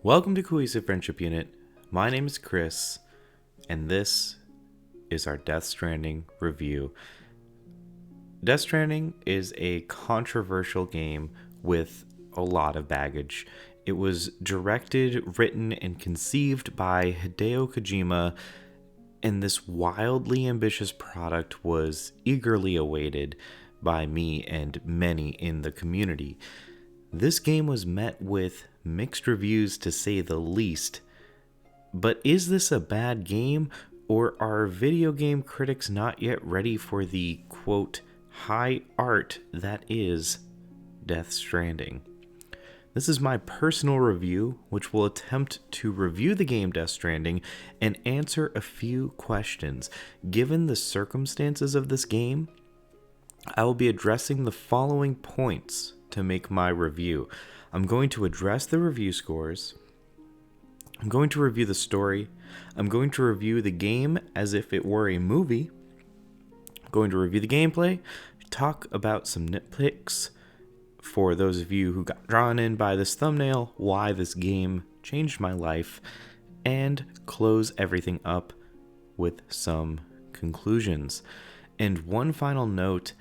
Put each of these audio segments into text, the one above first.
Welcome to Cohesive Friendship Unit. My name is Chris, and this is our Death Stranding review. Death Stranding is a controversial game with a lot of baggage. It was directed, written, and conceived by Hideo Kojima, and this wildly ambitious product was eagerly awaited by me and many in the community. This game was met with mixed reviews to say the least. But is this a bad game, or are video game critics not yet ready for the, quote, high art that is Death Stranding? This is my personal review, which will attempt to review the game Death Stranding and answer a few questions. Given the circumstances of this game, I will be addressing the following points to make my review. I'm going to address the review scores. I'm going to review the story. I'm going to review the game as if it were a movie. I'm going to review the gameplay, talk about some nitpicks for those of you who got drawn in by this thumbnail, why this game changed my life, and close everything up with some conclusions. And one final note,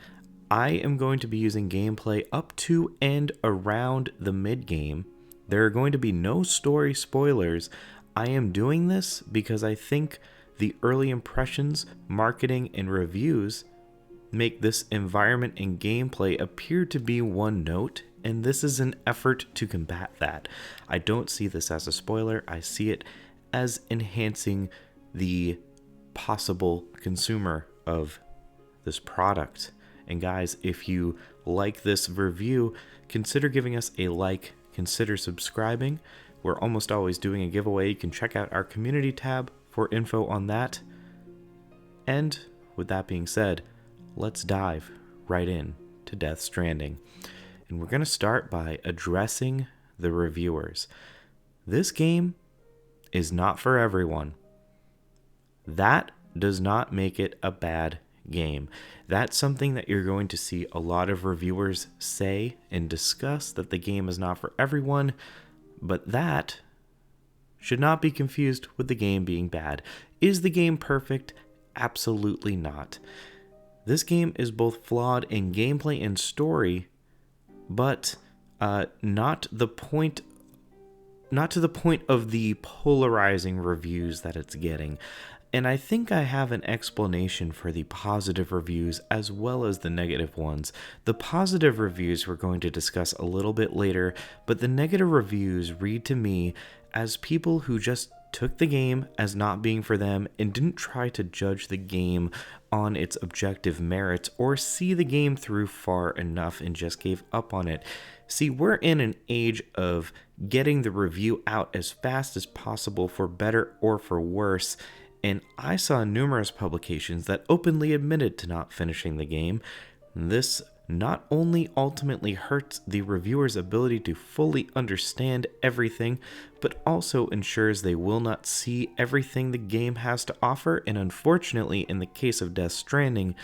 I am going to be using gameplay up to and around the mid-game. There are going to be no story spoilers. I am doing this because I think the early impressions, marketing, and reviews make this environment and gameplay appear to be one note, and this is an effort to combat that. I don't see this as a spoiler. I see it as enhancing the possible consumer of this product. And guys, if you like this review, consider giving us a like, consider subscribing. We're almost always doing a giveaway. You can check out our community tab for info on that. And with that being said, let's dive right in to Death Stranding. And we're going to start by addressing the reviewers. This game is not for everyone. That does not make it a bad game. That's something that you're going to see a lot of reviewers say and discuss, that the game is not for everyone, but that should not be confused with the game being bad. Is the game perfect? Absolutely not. This game is both flawed in gameplay and story, but not to the point of the polarizing reviews that it's getting. And I think I have an explanation for the positive reviews as well as the negative ones. The positive reviews we're going to discuss a little bit later, but the negative reviews read to me as people who just took the game as not being for them and didn't try to judge the game on its objective merits or see the game through far enough and just gave up on it. See, we're in an age of getting the review out as fast as possible for better or for worse. And I saw numerous publications that openly admitted to not finishing the game. This not only ultimately hurts the reviewer's ability to fully understand everything, but also ensures they will not see everything the game has to offer. And unfortunately, in the case of Death Stranding,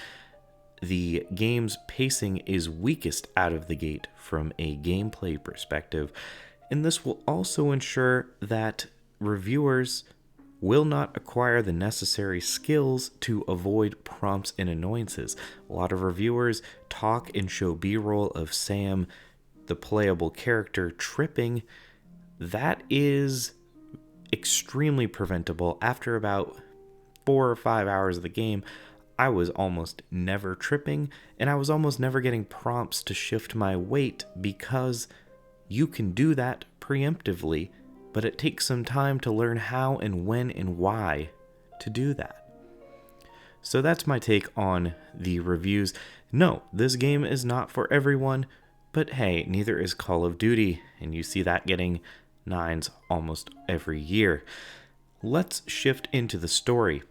the game's pacing is weakest out of the gate from a gameplay perspective. And this will also ensure that reviewers will not acquire the necessary skills to avoid prompts and annoyances. A lot of reviewers talk and show B-roll of Sam, the playable character, tripping. That is extremely preventable. After about 4 or 5 hours of the game, I was almost never tripping, and I was almost never getting prompts to shift my weight because you can do that preemptively, but it takes some time to learn how and when and why to do that. So that's my take on the reviews. No, this game is not for everyone, but hey, neither is Call of Duty, and you see that getting 9s almost every year. Let's shift into the story.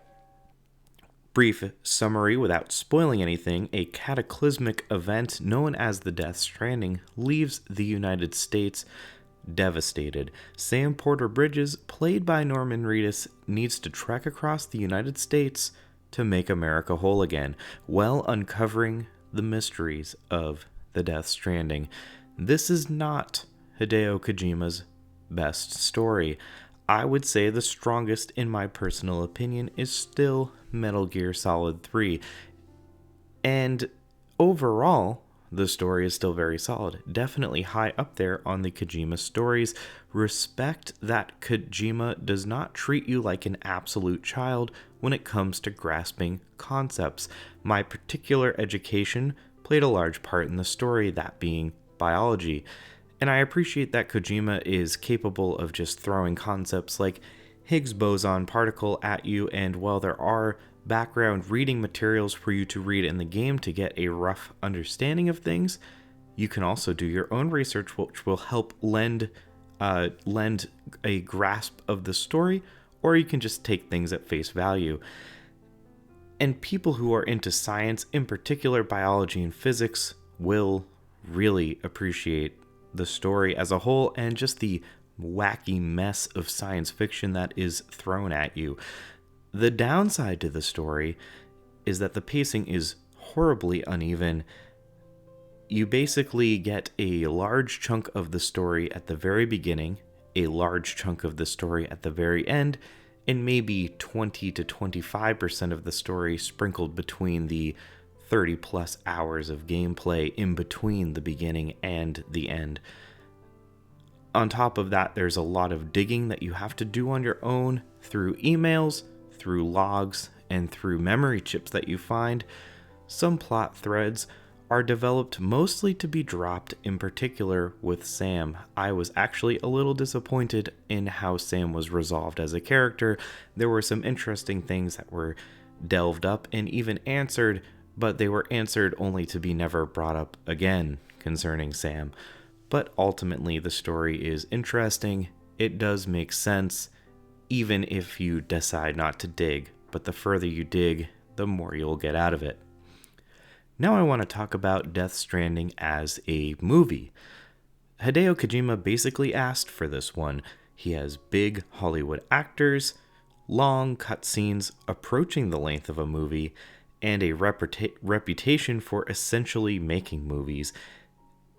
Brief summary without spoiling anything: a cataclysmic event known as the Death Stranding leaves the United States devastated. Sam Porter Bridges, played by Norman Reedus, needs to trek across the United States to make America whole again, while uncovering the mysteries of the Death Stranding. This is not Hideo Kojima's best story. I would say the strongest, in my personal opinion, is still Metal Gear Solid 3. And overall, the story is still very solid. Definitely high up there on the Kojima stories. Respect that Kojima does not treat you like an absolute child when it comes to grasping concepts. My particular education played a large part in the story, that being biology. And I appreciate that Kojima is capable of just throwing concepts like Higgs boson particle at you, and while there are background reading materials for you to read in the game to get a rough understanding of things, you can also do your own research, which will help lend a grasp of the story, or you can just take things at face value. And people who are into science, in particular biology and physics, will really appreciate the story as a whole and just the wacky mess of science fiction that is thrown at you. The downside to the story is that the pacing is horribly uneven. You basically get a large chunk of the story at the very beginning, a large chunk of the story at the very end, and maybe 20 to 25% of the story sprinkled between the 30 plus hours of gameplay in between the beginning and the end. On top of that, there's a lot of digging that you have to do on your own through emails, through logs, and through memory chips that you find. Some plot threads are developed mostly to be dropped, in particular with Sam. I was actually a little disappointed in how Sam was resolved as a character. There were some interesting things that were delved up and even answered, but they were answered only to be never brought up again concerning Sam. But ultimately, the story is interesting. It does make sense, even if you decide not to dig, but the further you dig, the more you'll get out of it. Now I want to talk about Death Stranding as a movie. Hideo Kojima basically asked for this one. He has big Hollywood actors, long cutscenes approaching the length of a movie, and a reputation for essentially making movies,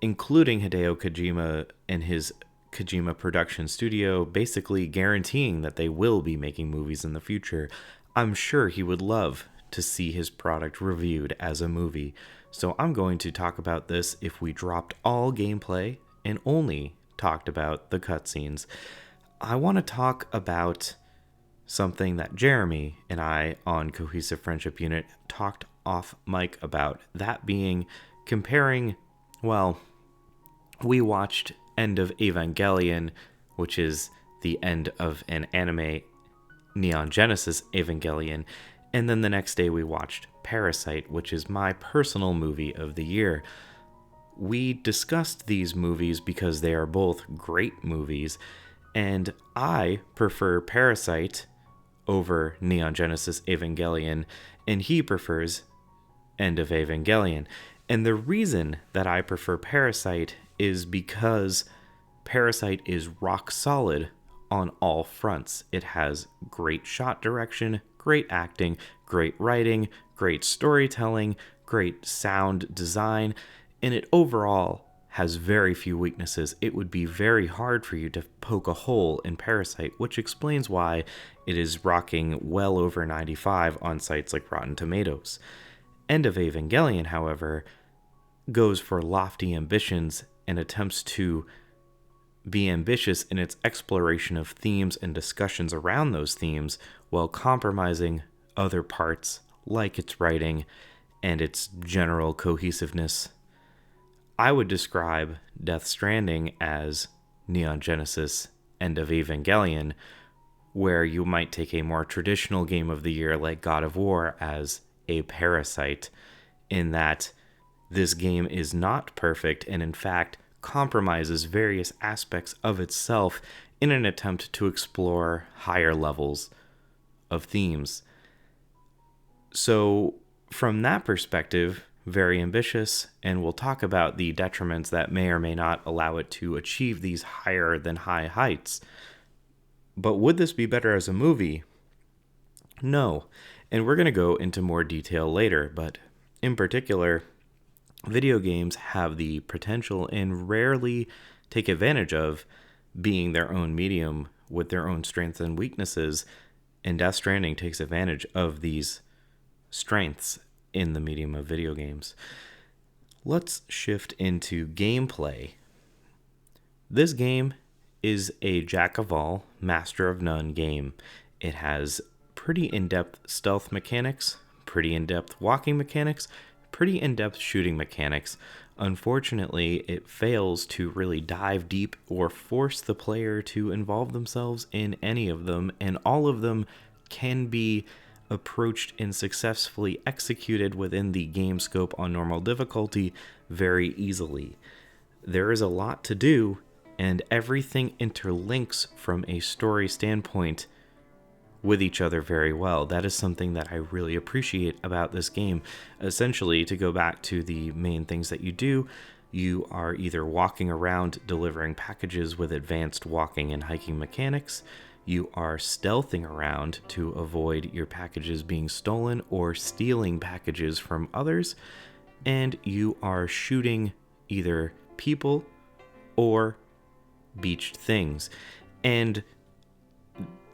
including Hideo Kojima and his Kojima production studio basically guaranteeing that they will be making movies in the future. I'm sure he would love to see his product reviewed as a movie. So I'm going to talk about this if we dropped all gameplay and only talked about the cutscenes. I want to talk about something that Jeremy and I on Cohesive Friendship Unit talked off mic about, that being comparing, well, we watched End of Evangelion, which is the end of an anime, Neon Genesis Evangelion, and then the next day we watched Parasite, which is my personal movie of the year. We discussed these movies because they are both great movies, and I prefer Parasite over Neon Genesis Evangelion, and he prefers End of Evangelion. And the reason that I prefer Parasite is because Parasite is rock solid on all fronts. It has great shot direction, great acting, great writing, great storytelling, great sound design, and it overall has very few weaknesses. It would be very hard for you to poke a hole in Parasite, which explains why it is rocking well over 95 on sites like Rotten Tomatoes. End of Evangelion, however, goes for lofty ambitions and attempts to be ambitious in its exploration of themes and discussions around those themes while compromising other parts like its writing and its general cohesiveness. I would describe Death Stranding as Neon Genesis End of Evangelion, where you might take a more traditional game of the year like God of War as a Parasite, in that this game is not perfect and in fact compromises various aspects of itself in an attempt to explore higher levels of themes. So from that perspective, very ambitious, and we'll talk about the detriments that may or may not allow it to achieve these higher than high heights. But would this be better as a movie? No. And we're going to go into more detail later, but in particular, video games have the potential and rarely take advantage of being their own medium with their own strengths and weaknesses, and Death Stranding takes advantage of these strengths in the medium of video games. Let's shift into gameplay. This game is a jack of all, master of none game. It has pretty in-depth stealth mechanics, pretty in-depth walking mechanics, pretty in-depth shooting mechanics. Unfortunately, it fails to really dive deep or force the player to involve themselves in any of them, and all of them can be approached and successfully executed within the game scope on normal difficulty very easily. There is a lot to do, and everything interlinks from a story standpoint with each other very well. That is something that I really appreciate about this game. Essentially, to go back to the main things that you do, you are either walking around delivering packages with advanced walking and hiking mechanics, you are stealthing around to avoid your packages being stolen or stealing packages from others, and you are shooting either people or beached things. And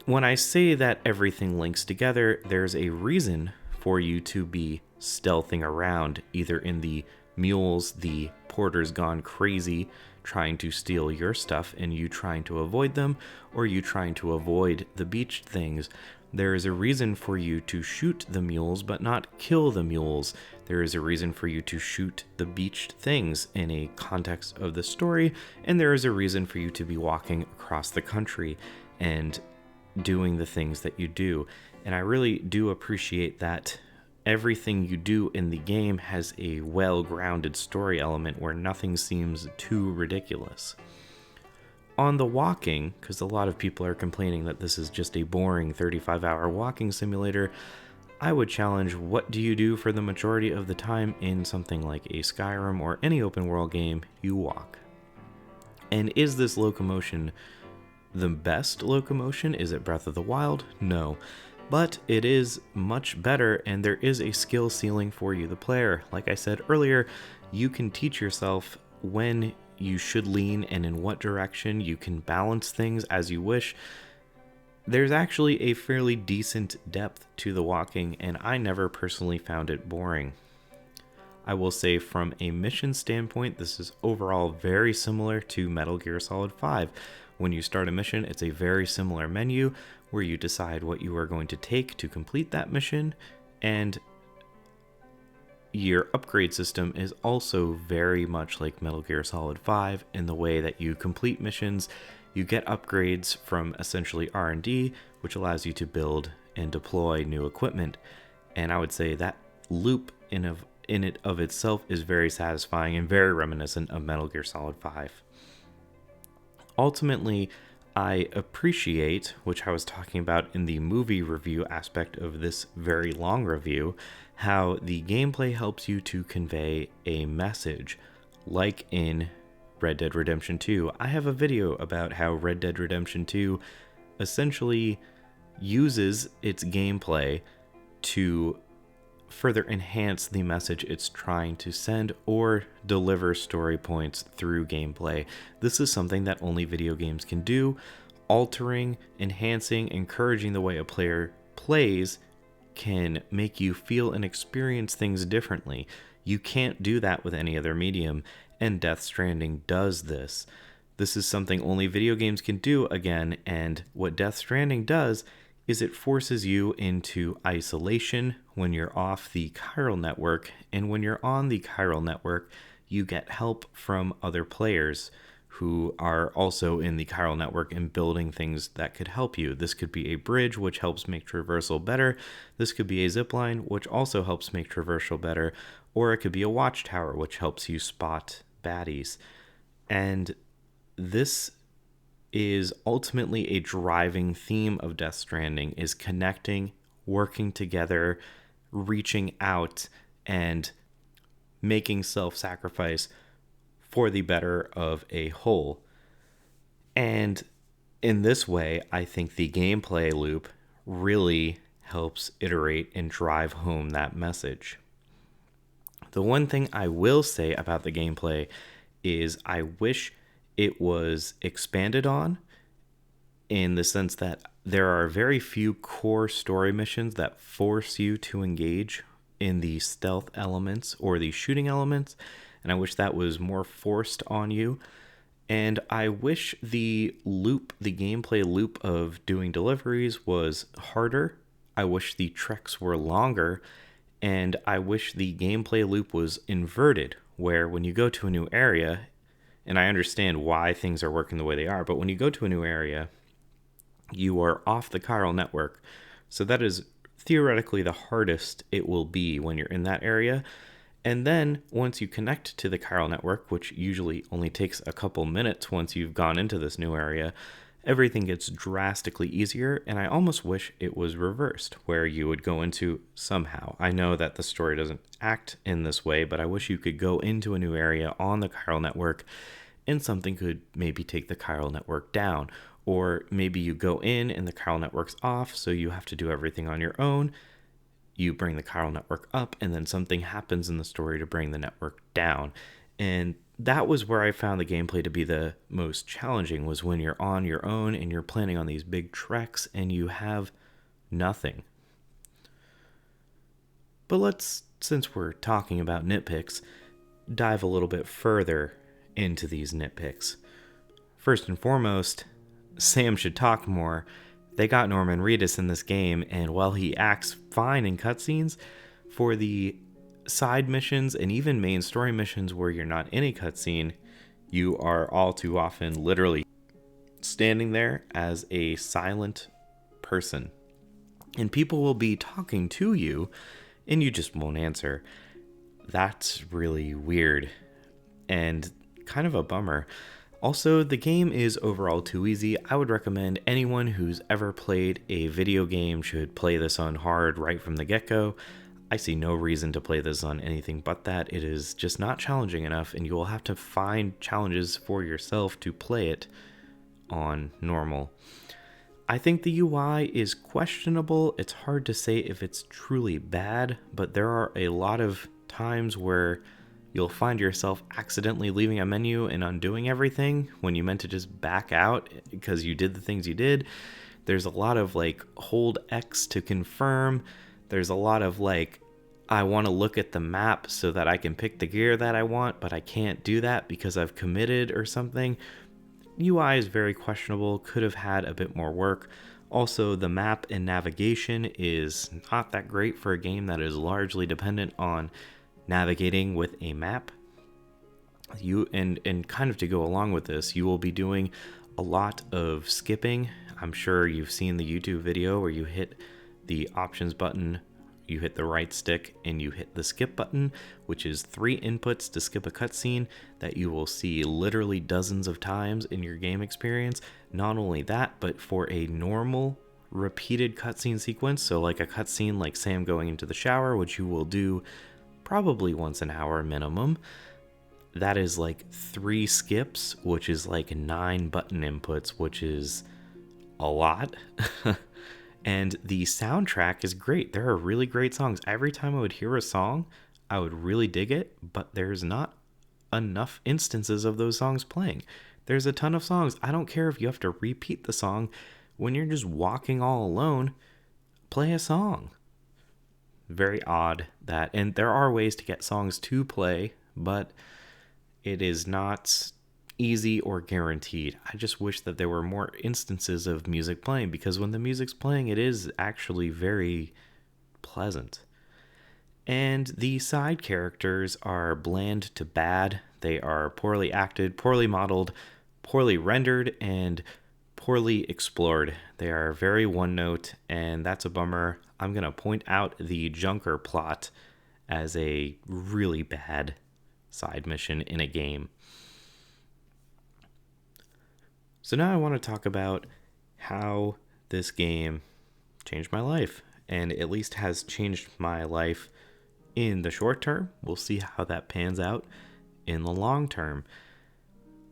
when I say that everything links together, there's a reason for you to be stealthing around, either in the mules, the porters gone crazy trying to steal your stuff and you trying to avoid them, or you trying to avoid the beached things. There is a reason for you to shoot the mules but not kill the mules. There is a reason for you to shoot the beached things in a context of the story, and there is a reason for you to be walking across the country and doing the things that you do. And I really do appreciate that everything you do in the game has a well-grounded story element where nothing seems too ridiculous. On the walking, because a lot of people are complaining that this is just a boring 35-hour walking simulator, I would challenge, what do you do for the majority of the time in something like a Skyrim or any open world game? You walk. And is this locomotion the best locomotion? Is it Breath of the Wild? No. But it is much better, and there is a skill ceiling for you, the player. Like I said earlier, you can teach yourself when you should lean and in what direction. You can balance things as you wish. There's actually a fairly decent depth to the walking, and I never personally found it boring. I will say from a mission standpoint, this is overall very similar to Metal Gear Solid 5. When you start a mission, it's a very similar menu where you decide what you are going to take to complete that mission, and your upgrade system is also very much like Metal Gear Solid 5 in the way that you complete missions. You get upgrades from essentially R&D, which allows you to build and deploy new equipment. And I would say that loop in it of itself is very satisfying and very reminiscent of Metal Gear Solid 5. Ultimately, I appreciate, which I was talking about in the movie review aspect of this very long review, how the gameplay helps you to convey a message, like in Red Dead Redemption 2. I have a video about how Red Dead Redemption 2 essentially uses its gameplay to further enhance the message it's trying to send or deliver story points through gameplay. This is something that only video games can do. Altering, enhancing, encouraging the way a player plays can make you feel and experience things differently. You can't do that with any other medium, and Death Stranding does this. This is something only video games can do again, and what Death Stranding does is it forces you into isolation when you're off the chiral network, and when you're on the chiral network, you get help from other players who are also in the chiral network and building things that could help you. This could be a bridge, which helps make traversal better. This could be a zipline, which also helps make traversal better. Or it could be a watchtower, which helps you spot baddies. And this is ultimately a driving theme of Death Stranding, is connecting, working together, reaching out, and making self-sacrifice for the better of a whole. And in this way, I think the gameplay loop really helps iterate and drive home that message. The one thing I will say about the gameplay is I wish it was expanded on in the sense that there are very few core story missions that force you to engage in the stealth elements or the shooting elements, and I wish that was more forced on you. And I wish the gameplay loop of doing deliveries was harder. I wish the treks were longer, and I wish the gameplay loop was inverted, where when you go to a new area, and I understand why things are working the way they are, but when you go to a new area, you are off the chiral network. So that is theoretically the hardest it will be when you're in that area. And then once you connect to the chiral network, which usually only takes a couple minutes once you've gone into this new area, everything gets drastically easier. And I almost wish it was reversed, where you would go into somehow. I know that the story doesn't act in this way, but I wish you could go into a new area on the chiral network and something could maybe take the chiral network down. Or maybe you go in and the chiral network's off, so you have to do everything on your own. You bring the chiral network up, and then something happens in the story to bring the network down. And that was where I found the gameplay to be the most challenging, was when you're on your own and you're planning on these big treks and you have nothing. But let's, since we're talking about nitpicks, dive a little bit further into these nitpicks. First and foremost, Sam should talk more. They got Norman Reedus in this game, and while he acts fine in cutscenes, for the side missions and even main story missions where you're not in a cutscene, you are all too often literally standing there as a silent person. And people will be talking to you, and you just won't answer. That's really weird, and kind of a bummer. Also, the game is overall too easy. I would recommend anyone who's ever played a video game should play this on hard right from the get-go. I see no reason to play this on anything but that. It is just not challenging enough, and you will have to find challenges for yourself to play it on normal. I think the UI is questionable. It's hard to say if it's truly bad, but there are a lot of times where you'll find yourself accidentally leaving a menu and undoing everything when you meant to just back out because you did the things you did. There's a lot of hold X to confirm. There's a lot of I want to look at the map so that I can pick the gear that I want, but I can't do that because I've committed or something. UI is very questionable, could have had a bit more work. Also, the map and navigation is not that great for a game that is largely dependent on navigating with a map. And kind of to go along with this, you will be doing a lot of skipping. I'm sure you've seen the YouTube video where you hit the options button, you hit the right stick, and you hit the skip button, which is 3 inputs to skip a cutscene that you will see literally dozens of times in your game experience. Not only that, but for a normal repeated cutscene sequence, so a cutscene like Sam going into the shower, which you will do probably once an hour minimum, that is 3 skips, which is 9 button inputs, which is a lot. And the soundtrack is great. There are really great songs. Every time I would hear a song, I would really dig it, but there's not enough instances of those songs playing. There's a ton of songs. I don't care if you have to repeat the song. When you're just walking all alone, play a song. Very odd that, and there are ways to get songs to play, but it is not easy or guaranteed. I just wish that there were more instances of music playing, because when the music's playing, it is actually very pleasant. And the side characters are bland to bad. They are poorly acted, poorly modeled, poorly rendered, and poorly explored. They are very one note, and that's a bummer. I'm going to point out the Junker plot as a really bad side mission in a game. So now I want to talk about how this game changed my life, and at least has changed my life in the short term. We'll see how that pans out in the long term.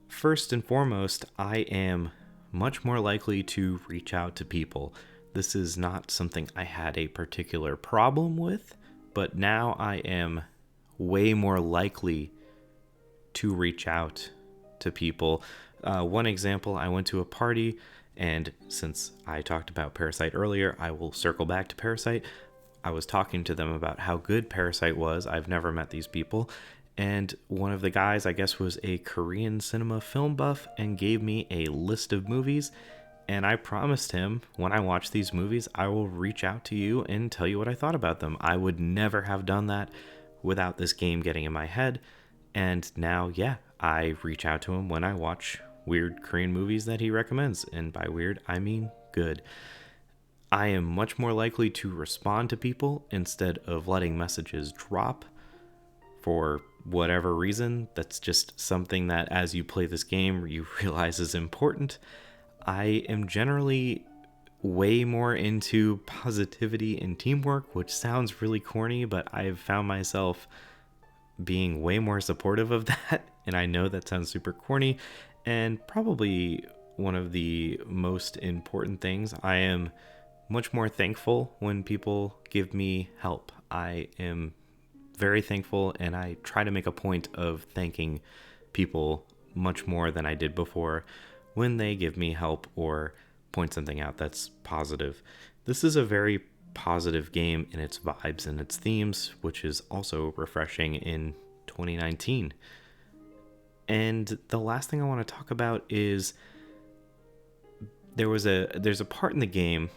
First and foremost, I am much more likely to reach out to people. This is not something I had a particular problem with, but now I am way more likely to reach out to people. One example, I went to a party, and since I talked about Parasite earlier, I will circle back to Parasite. I was talking to them about how good Parasite was. I've never met these people. And one of the guys, I guess, was a Korean cinema film buff and gave me a list of movies. And I promised him, when I watch these movies, I will reach out to you and tell you what I thought about them. I would never have done that without this game getting in my head. And now, yeah, I reach out to him when I watch weird Korean movies that he recommends. And by weird, I mean good. I am much more likely to respond to people instead of letting messages drop for whatever reason. That's just something that as you play this game, you realize is important. I am generally way more into positivity and teamwork, which sounds really corny, but I've found myself being way more supportive of that. And I know that sounds super corny, and probably one of the most important things, I am much more thankful when people give me help. I am very thankful, and I try to make a point of thanking people much more than I did before when they give me help or point something out that's positive. This is a very positive game in its vibes and its themes, which is also refreshing in 2019. And the last thing I want to talk about is there's a part in the game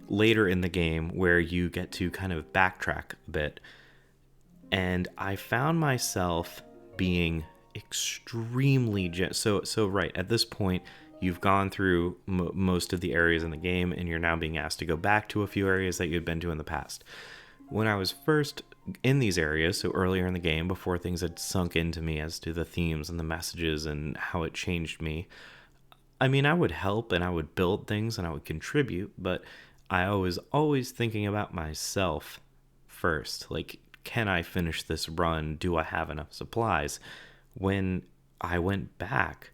later in the game where you get to kind of backtrack a bit. And I found myself being extremely so right at this point, you've gone through most of the areas in the game, and you're now being asked to go back to a few areas that you'd been to in the past. When I was first in these areas, so earlier in the game, before things had sunk into me as to the themes and the messages and how it changed me, I mean, I would help and I would build things and I would contribute, but I was always thinking about myself first. Like, can I finish this run? Do I have enough supplies? When I went back,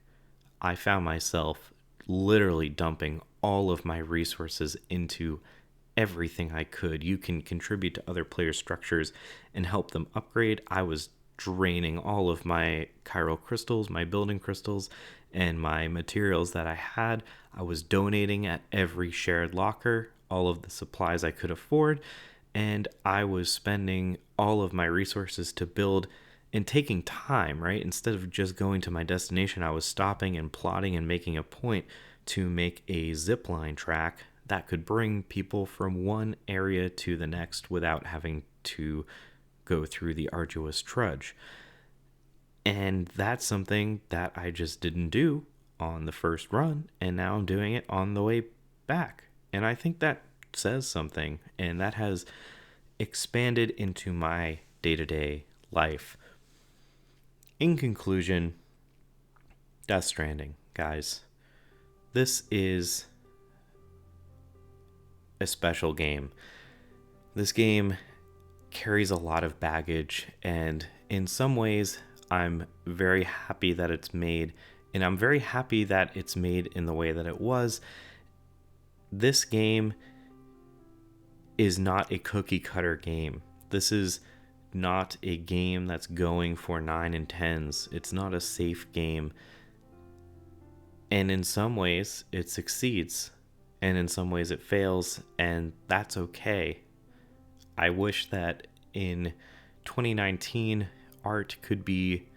I found myself literally dumping all of my resources into everything I could. You can contribute to other players' structures and help them upgrade. I was draining all of my chiral crystals, my building crystals, and my materials that I had. I was donating at every shared locker all of the supplies I could afford, and I was spending all of my resources to build and taking time, right? Instead of just going to my destination, I was stopping and plotting and making a point to make a zipline track that could bring people from one area to the next without having to go through the arduous trudge. And that's something that I just didn't do on the first run, and now I'm doing it on the way back. And I think that says something, and that has expanded into my day-to-day life. In conclusion, Death Stranding, guys. This is a special game. This game carries a lot of baggage, and in some ways, I'm very happy that it's made, and I'm very happy that it's made in the way that it was. This game is not a cookie cutter game. This is not a game that's going for 9 and 10s. It's not a safe game. And in some ways, it succeeds. And in some ways, it fails. And that's okay. I wish that in 2019, art could be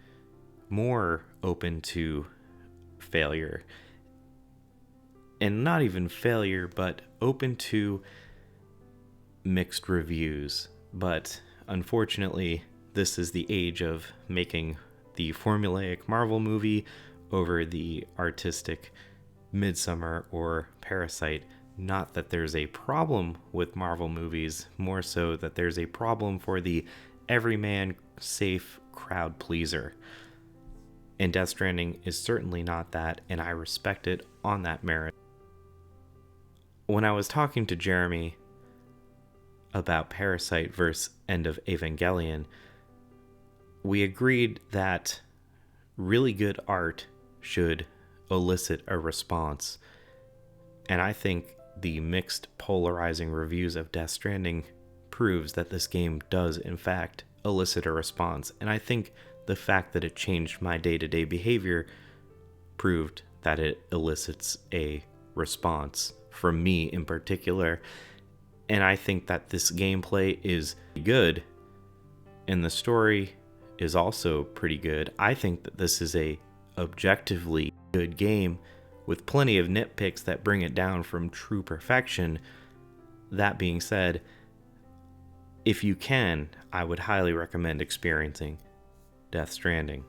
more open to failure. And not even failure, but open to mixed reviews. But unfortunately, this is the age of making the formulaic Marvel movie over the artistic Midsummer or Parasite. Not that there's a problem with Marvel movies, more so that there's a problem for the everyman safe crowd pleaser. And Death Stranding is certainly not that, and I respect it on that merit. When I was talking to Jeremy about Parasite versus End of Evangelion, we agreed that really good art should elicit a response. And I think the mixed polarizing reviews of Death Stranding proves that this game does in fact elicit a response. And I think the fact that it changed my day-to-day behavior proved that it elicits a response from me in particular. And I think that this gameplay is good, and the story is also pretty good. I think that this is a objectively good game with plenty of nitpicks that bring it down from true perfection. That being said, if you can, I would highly recommend experiencing Death Stranding.